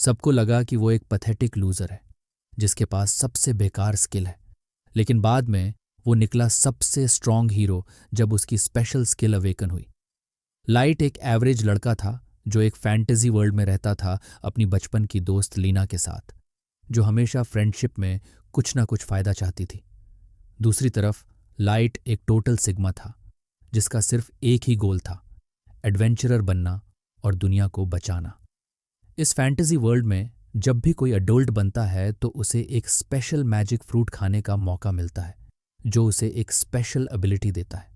सबको लगा कि वो एक पैथेटिक लूजर है जिसके पास सबसे बेकार स्किल है, लेकिन बाद में वो निकला सबसे स्ट्रांग हीरो जब उसकी स्पेशल स्किल अवेकन हुई। लाइट एक एवरेज लड़का था जो एक फैंटेसी वर्ल्ड में रहता था अपनी बचपन की दोस्त लीना के साथ, जो हमेशा फ्रेंडशिप में कुछ ना कुछ फायदा चाहती थी। दूसरी तरफ लाइट एक टोटल सिग्मा था जिसका सिर्फ एक ही गोल था, एडवेंचरर बनना और दुनिया को बचाना। इस फैंटेसी वर्ल्ड में जब भी कोई अडल्ट बनता है तो उसे एक स्पेशल मैजिक फ्रूट खाने का मौका मिलता है जो उसे एक स्पेशल एबिलिटी देता है।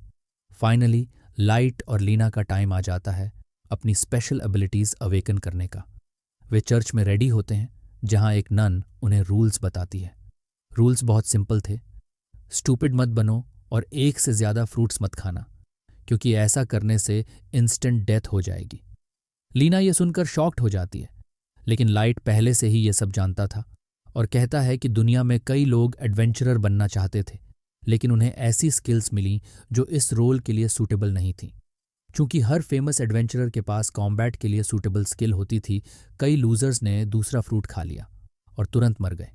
फाइनली लाइट और लीना का टाइम आ जाता है अपनी स्पेशल एबिलिटीज अवेकन करने का। वे चर्च में रेडी होते हैं जहां एक नन उन्हें रूल्स बताती है। रूल्स बहुत सिंपल थे। स्टूपिड मत बनो और एक से ज्यादा फ्रूट्स मत खाना, क्योंकि ऐसा करने से इंस्टेंट डेथ हो जाएगी। लीना ये सुनकर शॉक्ड हो जाती है, लेकिन लाइट पहले से ही ये सब जानता था और कहता है कि दुनिया में कई लोग एडवेंचरर बनना चाहते थे, लेकिन उन्हें ऐसी स्किल्स मिली जो इस रोल के लिए सूटेबल नहीं थी। चूंकि हर फेमस एडवेंचरर के पास कॉम्बैट के लिए सूटेबल स्किल होती थी, कई लूजर्स ने दूसरा फ्रूट खा लिया और तुरंत मर गए।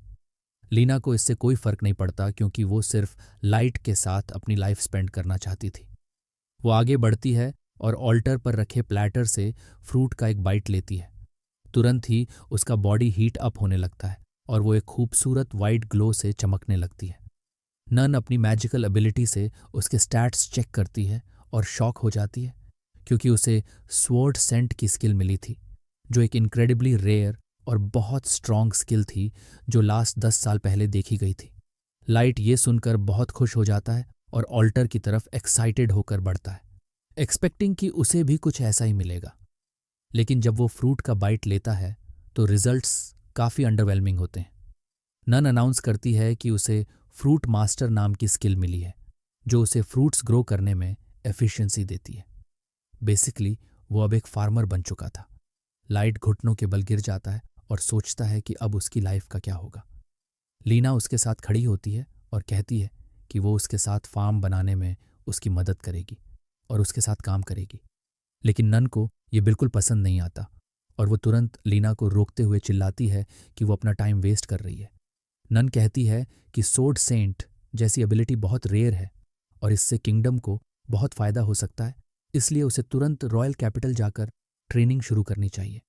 लीना को इससे कोई फर्क नहीं पड़ता क्योंकि वो सिर्फ लाइट के साथ अपनी लाइफ स्पेंड करना चाहती थी। वो आगे बढ़ती है और ऑल्टर पर रखे प्लेटर से फ्रूट का एक बाइट लेती है। तुरंत ही उसका बॉडी हीट अप होने लगता है और वो एक खूबसूरत वाइट ग्लो से चमकने लगती है। नन अपनी मैजिकल एबिलिटी से उसके स्टैट्स चेक करती है और शॉक हो जाती है क्योंकि उसे स्वॉर्ड सेंट की स्किल मिली थी, जो एक इनक्रेडिबली रेयर और बहुत स्ट्रॉन्ग स्किल थी जो लास्ट 10 साल पहले देखी गई थी। लाइट ये सुनकर बहुत खुश हो जाता है और ऑल्टर की तरफ एक्साइटेड होकर बढ़ता है, एक्सपेक्टिंग कि उसे भी कुछ ऐसा ही मिलेगा। लेकिन जब वो फ्रूट का बाइट लेता है तो रिजल्ट्स काफ़ी अंडरवेलमिंग होते हैं। नन अनाउंस करती है कि उसे फ्रूट मास्टर नाम की स्किल मिली है जो उसे फ्रूट्स ग्रो करने में एफिशिएंसी देती है। बेसिकली वो अब एक फार्मर बन चुका था। लाइट घुटनों के बल गिर जाता है और सोचता है कि अब उसकी लाइफ का क्या होगा। लीना उसके साथ खड़ी होती है और कहती है कि वो उसके साथ फार्म बनाने में उसकी मदद करेगी और उसके साथ काम करेगी। लेकिन नन को ये बिल्कुल पसंद नहीं आता और वो तुरंत लीना को रोकते हुए चिल्लाती है कि वो अपना टाइम वेस्ट कर रही है। नन कहती है कि सोड सेंट जैसी एबिलिटी बहुत रेयर है और इससे किंगडम को बहुत फायदा हो सकता है, इसलिए उसे तुरंत रॉयल कैपिटल जाकर ट्रेनिंग शुरू करनी चाहिए।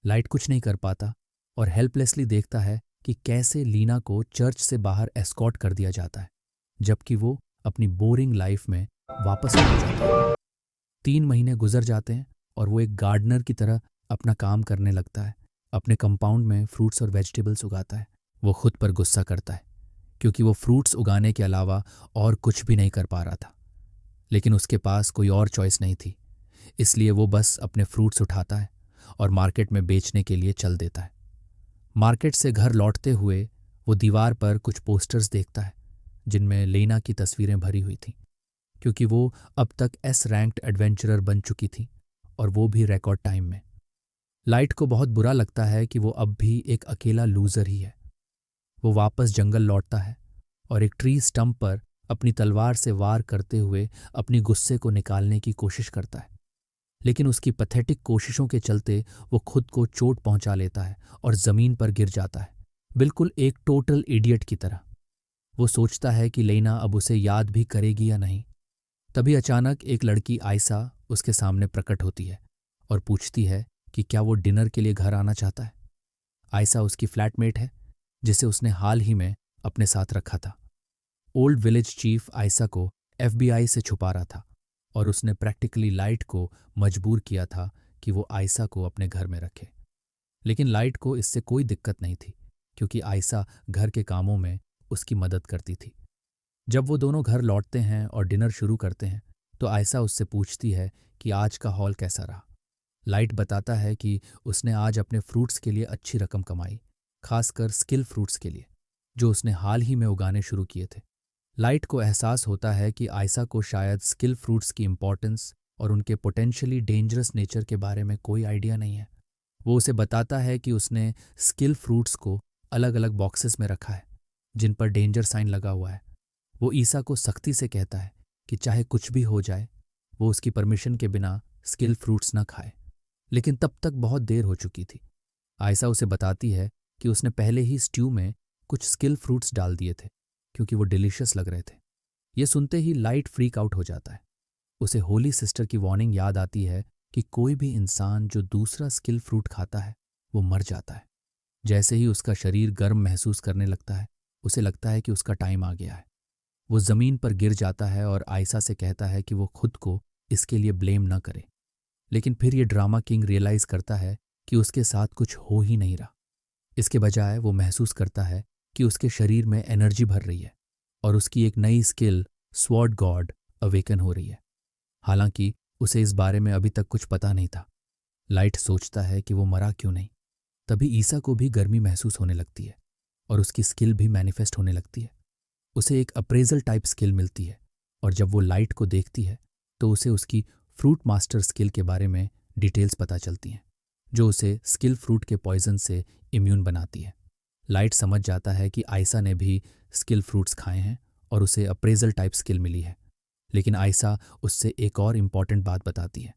लाइट कुछ नहीं कर पाता और हेल्पलेसली देखता है कि कैसे लीना को चर्च से बाहर एस्कॉर्ट कर दिया जाता है, जबकि वो अपनी बोरिंग लाइफ में वापस लौट जाता है। 3 महीने गुजर जाते हैं और वो एक गार्डनर की तरह अपना काम करने लगता है। अपने कंपाउंड में फ्रूट्स और वेजिटेबल्स उगाता है। वो खुद पर गुस्सा करता है क्योंकि वो फ्रूट्स उगाने के अलावा और कुछ भी नहीं कर पा रहा था, लेकिन उसके पास कोई और चॉइस नहीं थी, इसलिए वो बस अपने फ्रूट्स उठाता है और मार्केट में बेचने के लिए चल देता है। मार्केट से घर लौटते हुए वो दीवार पर कुछ पोस्टर्स देखता है जिनमें लीना की तस्वीरें भरी हुई थीं, क्योंकि वो अब तक एस रैंक्ड एडवेंचरर बन चुकी थी और वो भी रिकॉर्ड टाइम में। लाइट को बहुत बुरा लगता है कि वो अब भी एक अकेला लूजर ही है। वो वापस जंगल लौटता है और एक ट्री स्टंप पर अपनी तलवार से वार करते हुए अपनी गुस्से को निकालने की कोशिश करता है, लेकिन उसकी पैथेटिक कोशिशों के चलते वो खुद को चोट पहुंचा लेता है और जमीन पर गिर जाता है, बिल्कुल एक टोटल इडियट की तरह। वो सोचता है कि लीना अब उसे याद भी करेगी या नहीं। तभी अचानक एक लड़की आयशा उसके सामने प्रकट होती है और पूछती है कि क्या वो डिनर के लिए घर आना चाहता है। आयशा उसकी फ्लैटमेट है जिसे उसने हाल ही में अपने साथ रखा था। ओल्ड विलेज चीफ आयशा को एफबीआई से छुपा रहा था और उसने प्रैक्टिकली लाइट को मजबूर किया था कि वो आयशा को अपने घर में रखे। लेकिन लाइट को इससे कोई दिक्कत नहीं थी क्योंकि आयशा घर के कामों में उसकी मदद करती थी। जब वो दोनों घर लौटते हैं और डिनर शुरू करते हैं तो आयशा उससे पूछती है कि आज का हॉल कैसा रहा। लाइट बताता है कि उसने आज अपने फ्रूट्स के लिए अच्छी रकम कमाई, खासकर स्किल फ्रूट्स के लिए जो उसने हाल ही में उगाने शुरू किए थे। लाइट को एहसास होता है कि आयशा को शायद स्किल फ्रूट्स की इम्पोर्टेंस और उनके पोटेंशियली डेंजरस नेचर के बारे में कोई आइडिया नहीं है। वो उसे बताता है कि उसने स्किल फ्रूट्स को अलग अलग बॉक्सेस में रखा है जिन पर डेंजर साइन लगा हुआ है। वो ईसा को सख्ती से कहता है कि चाहे कुछ भी हो जाए वो उसकी परमिशन के बिना स्किल फ्रूट्स न खाए, लेकिन तब तक बहुत देर हो चुकी थी। आयशा उसे बताती है कि उसने पहले ही स्ट्यू में कुछ स्किल फ्रूट्स डाल दिए थे क्योंकि वो डिलीशियस लग रहे थे। ये सुनते ही लाइट फ्रीक आउट हो जाता है। उसे होली सिस्टर की वार्निंग याद आती है कि कोई भी इंसान जो दूसरा स्किल फ्रूट खाता है वो मर जाता है। जैसे ही उसका शरीर गर्म महसूस करने लगता है, उसे लगता है कि उसका टाइम आ गया है। वो जमीन पर गिर जाता है और आयशा से कहता है कि वो खुद को इसके लिए ब्लेम न करे। लेकिन फिर ये ड्रामा किंग रियलाइज करता है कि उसके साथ कुछ हो ही नहीं रहा। इसके बजाय वो महसूस करता है कि उसके शरीर में एनर्जी भर रही है और उसकी एक नई स्किल स्वॉर्ड गॉड अवेकन हो रही है। हालांकि उसे इस बारे में अभी तक कुछ पता नहीं था। लाइट सोचता है कि वो मरा क्यों नहीं। तभी ईसा को भी गर्मी महसूस होने लगती है और उसकी स्किल भी मैनिफेस्ट होने लगती है। उसे एक अप्रेजल टाइप स्किल मिलती है और जब वो लाइट को देखती है तो उसे उसकी फ्रूट मास्टर स्किल के बारे में डिटेल्स पता चलती हैं, जो उसे स्किल फ्रूट के पॉइजन से इम्यून बनाती है। लाइट समझ जाता है कि आयशा ने भी स्किल फ्रूट्स खाए हैं और उसे अप्रेजल टाइप स्किल मिली है। लेकिन आयशा उससे एक और इम्पॉर्टेंट बात बताती है।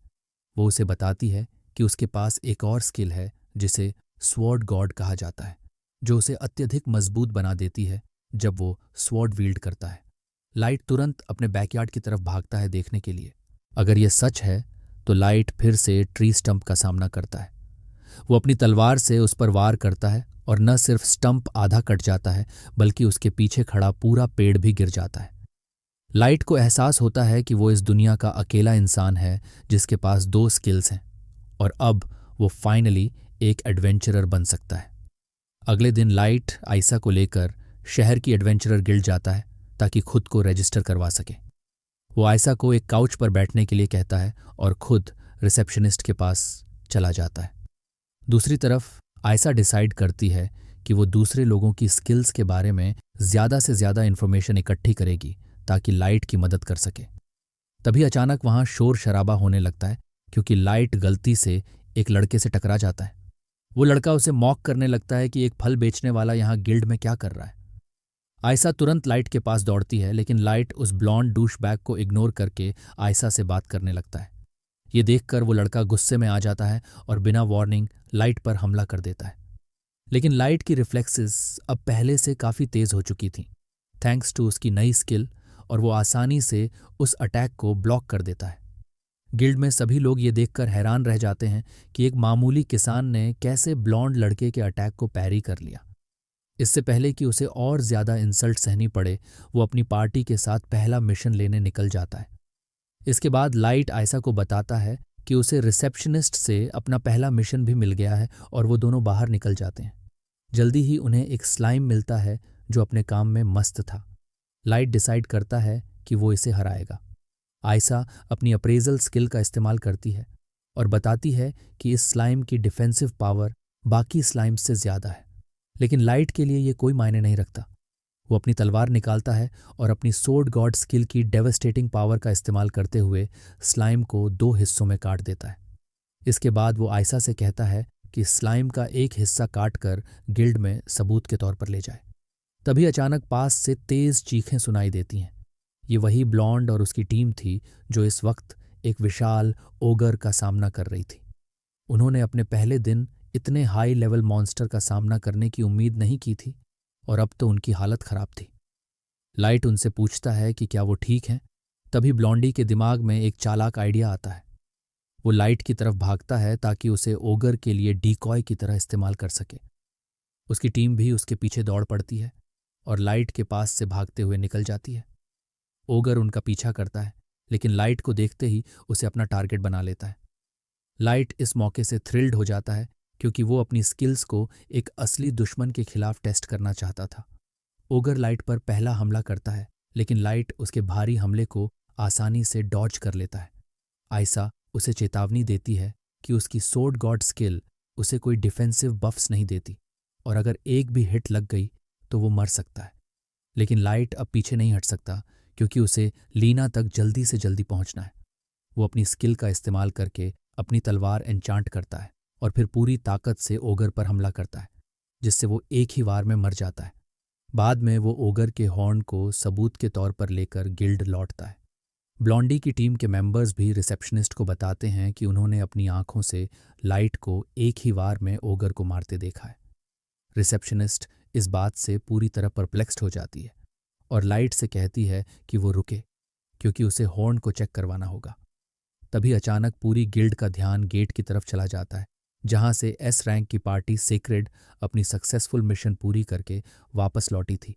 वो उसे बताती है कि उसके पास एक और स्किल है जिसे स्वॉर्ड गॉड कहा जाता है, जो उसे अत्यधिक मजबूत बना देती है जब वो स्वॉर्ड वील्ड करता है। लाइट तुरंत अपने बैकयार्ड की तरफ भागता है देखने के लिए। अगर ये सच है तो लाइट फिर से ट्री स्टंप का सामना करता है। वो अपनी तलवार से उस पर वार करता है और न सिर्फ स्टंप आधा कट जाता है बल्कि उसके पीछे खड़ा पूरा पेड़ भी गिर जाता है। लाइट को एहसास होता है कि वो इस दुनिया का अकेला इंसान है जिसके पास दो स्किल्स हैं और अब वो फाइनली एक एडवेंचरर बन सकता है। अगले दिन लाइट आयशा को लेकर शहर की एडवेंचरर गिल्ड जाता है ताकि खुद को रजिस्टर करवा सके। वो आयशा को एक काउच पर बैठने के लिए कहता है और खुद रिसेप्शनिस्ट के पास चला जाता है। दूसरी तरफ आयशा डिसाइड करती है कि वो दूसरे लोगों की स्किल्स के बारे में ज़्यादा से ज़्यादा इन्फॉर्मेशन इकट्ठी करेगी ताकि लाइट की मदद कर सके। तभी अचानक वहाँ शोर शराबा होने लगता है क्योंकि लाइट गलती से एक लड़के से टकरा जाता है। वो लड़का उसे मॉक करने लगता है कि एक फल बेचने वाला यहाँ गिल्ड में क्या कर रहा है। आयशा तुरंत लाइट के पास दौड़ती है, लेकिन लाइट उस ब्लॉन्ड डूशबैग को इग्नोर करके आयशा से बात करने लगता है। ये देखकर वो लड़का गुस्से में आ जाता है और बिना वार्निंग लाइट पर हमला कर देता है। लेकिन लाइट की रिफ्लेक्सेस अब पहले से काफ़ी तेज हो चुकी थीं, थैंक्स टू उसकी नई स्किल, और वो आसानी से उस अटैक को ब्लॉक कर देता है। गिल्ड में सभी लोग ये देखकर हैरान रह जाते हैं कि एक मामूली किसान ने कैसे ब्लॉन्ड लड़के के अटैक को पैरी कर लिया। इससे पहले कि उसे और ज्यादा इंसल्ट सहनी पड़े, वो अपनी पार्टी के साथ पहला मिशन लेने निकल जाता है। इसके बाद लाइट आयशा को बताता है कि उसे रिसेप्शनिस्ट से अपना पहला मिशन भी मिल गया है और वो दोनों बाहर निकल जाते हैं। जल्दी ही उन्हें एक स्लाइम मिलता है जो अपने काम में मस्त था। लाइट डिसाइड करता है कि वो इसे हराएगा। आयशा अपनी अप्रेजल स्किल का इस्तेमाल करती है और बताती है कि इस स्लाइम की डिफेंसिव पावर बाकी स्लाइम्स से ज्यादा है। लेकिन लाइट के लिए ये कोई मायने नहीं रखता। वो अपनी तलवार निकालता है और अपनी सोर्ड गॉड स्किल की डेवस्टेटिंग पावर का इस्तेमाल करते हुए स्लाइम को 2 हिस्सों में काट देता है। इसके बाद वो आयशा से कहता है कि स्लाइम का एक हिस्सा काटकर गिल्ड में सबूत के तौर पर ले जाए। तभी अचानक पास से तेज चीखें सुनाई देती हैं। ये वही ब्लॉन्ड और उसकी टीम थी जो इस वक्त एक विशाल ओगर का सामना कर रही थी। उन्होंने अपने पहले दिन इतने हाई लेवल मॉन्स्टर का सामना करने की उम्मीद नहीं की थी और अब तो उनकी हालत खराब थी। लाइट उनसे पूछता है कि क्या वो ठीक हैं। तभी ब्लॉन्डी के दिमाग में एक चालाक आइडिया आता है। वो लाइट की तरफ भागता है ताकि उसे ओगर के लिए डीकॉय की तरह इस्तेमाल कर सके। उसकी टीम भी उसके पीछे दौड़ पड़ती है और लाइट के पास से भागते हुए निकल जाती है। ओगर उनका पीछा करता है, लेकिन लाइट को देखते ही उसे अपना टारगेट बना लेता है। लाइट इस मौके से थ्रिल्ड हो जाता है क्योंकि वो अपनी स्किल्स को एक असली दुश्मन के खिलाफ टेस्ट करना चाहता था। ओगर लाइट पर पहला हमला करता है, लेकिन लाइट उसके भारी हमले को आसानी से डॉज कर लेता है। आयशा उसे चेतावनी देती है कि उसकी सोर्ड गॉड स्किल उसे कोई डिफेंसिव बफ्स नहीं देती और अगर एक भी हिट लग गई तो वो मर सकता है। लेकिन लाइट अब पीछे नहीं हट सकता क्योंकि उसे लीना तक जल्दी से जल्दी पहुंचना है। वो अपनी स्किल का इस्तेमाल करके अपनी तलवार एन्चांट करता है और फिर पूरी ताकत से ओगर पर हमला करता है, जिससे वो एक ही वार में मर जाता है। बाद में वो ओगर के हॉर्न को सबूत के तौर पर लेकर गिल्ड लौटता है। ब्लॉन्डी की टीम के मेंबर्स भी रिसेप्शनिस्ट को बताते हैं कि उन्होंने अपनी आंखों से लाइट को एक ही वार में ओगर को मारते देखा है। रिसेप्शनिस्ट इस बात से पूरी तरह परप्लेक्स्ड हो जाती है और लाइट से कहती है कि वो रुके, क्योंकि उसे हॉर्न को चेक करवाना होगा। तभी अचानक पूरी गिल्ड का ध्यान गेट की तरफ चला जाता है, जहां से एस रैंक की पार्टी सेक्रेड अपनी सक्सेसफुल मिशन पूरी करके वापस लौटी थी।